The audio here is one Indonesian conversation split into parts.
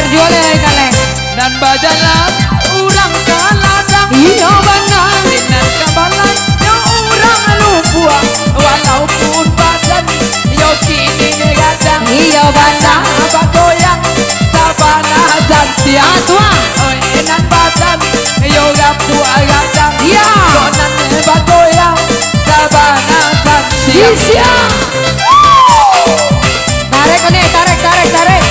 jual kalian dan bajalah urang kaladang iya benar dengan kabalan yang urang lupa walaupun badan yo kini gadang iya benar apa goyang sabana santia tua enak badan yo gapua gadang iya konan hebat goyang sabana santia Isya tarik nih tarik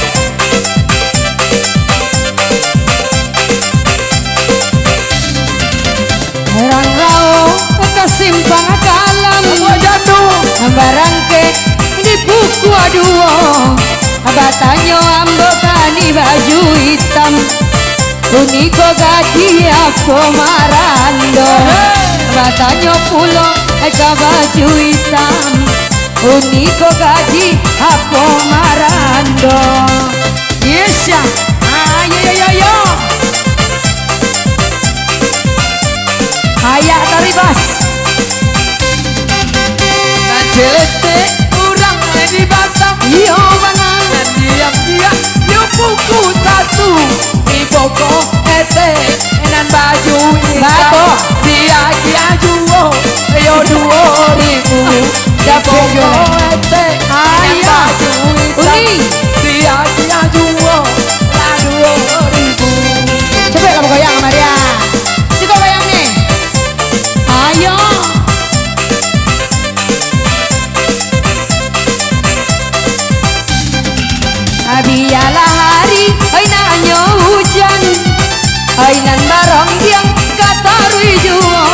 orang rao kesimpang kalam jatuh barang ke di buku aduo abatanyo ambokani baju hitam uniko gadi aku marando abatanyo pulo eka baju hitam uniko gadi aku marando yes ya ayo ayak taribas nah jelete urang di Batam iyo benar dan diam-diam yo buku satu di poko ete enan baju Bato. dia juo yo 2000 Ya, di poko Poko. ete enan Ayah. baju Uni. dia juo la 2000 coba kamu goyang Maria coba goyang nih ayo abiyalah hari ay nanyo hujan ay nan barang yang kata rujuo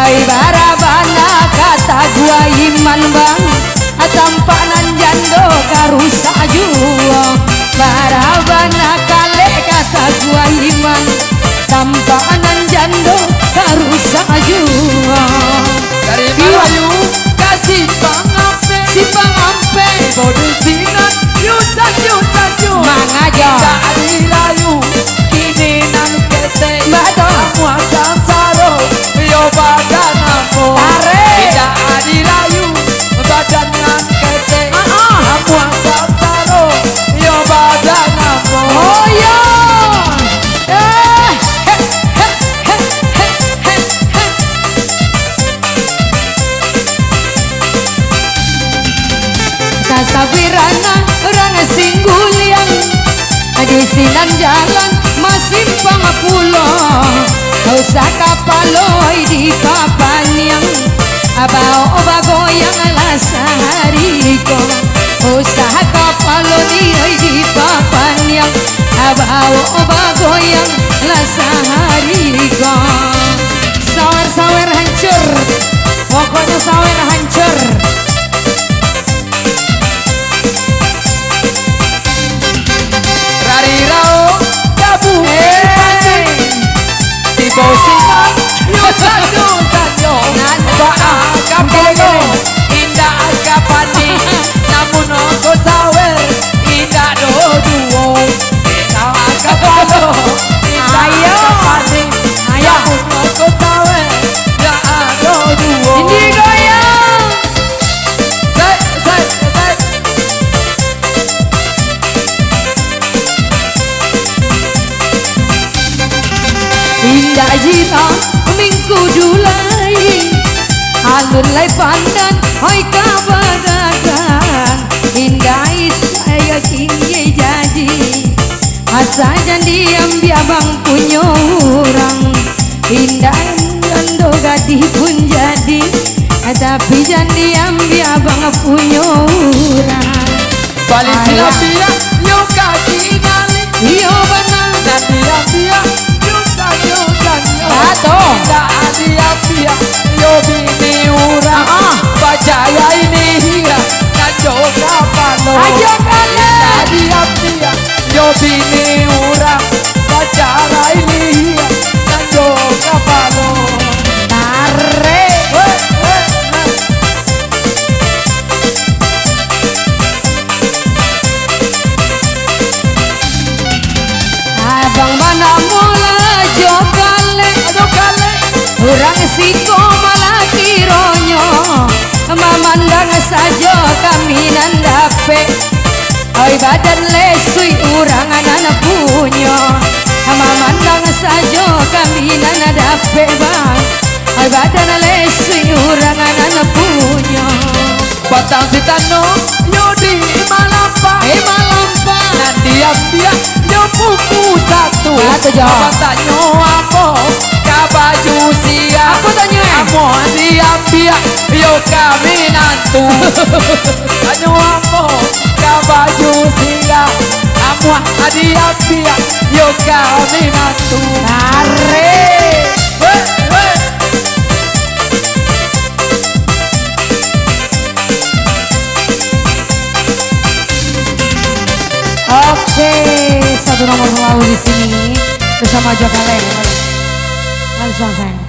ay barabana kata gua iman bang atampak nan jando karusa juo barabana kale kata gua iman tampak nan jando karusa juo dari Melayu kasih pangape si pangampe bodoh sinan yusan mangajo dari layu kini nan kete Bato. semua sansaro yo badan aku Tarik. tidak adilayu badan nan kete semua sansaro yo badan aku oh yo Kasabirana orang singgulian di sinan jalan masih pangapulo usah kapaloi di papanyang abao bagoyang lasariko usah kapalo di papanyang abao bagoyang lasariko sawer hancur pokoknya sawer hancur dari rao tabu di bosinan yusan yo Kapono indah kapani namun aku sawer indah duo indah Kapono Ayo. kapani Ayo. namun aku sawer ya duo ini goyang Set. indah jina minggu dulai alun lai pandan hoi kabagagan indah saya tinggi jadi asa jadi ambil abang punya orang indah jando gadih pun jadi tapi jadi ambil abang punya orang balik Ayah. silapia yo kaki ngali iyo benar nanti apia yusan yo Bato. indah apia yo bini urang bajaya ini hingga najo kapano ayo kalian tadi apia yo bini urang bajaya ini hingga najo kapano tarik abang mana mula jokale orang siko malah kironyo memandang saja kami nandape oi badan lesui orang anak punya memandang saja kaminan ada bebang ay badan lesi urang anak punya Batang sitano Yudi malampa Dia yo buku satu Satu, Jo. Batanyo apa kabaju sia Aku tanya Amo dia yo kami nantu Tanyo apa kabaju sia Amo dia yo kami nantu Tarik Weh Oke, satu nomor selalu di sini bersama Jokalen. Langsung sayang.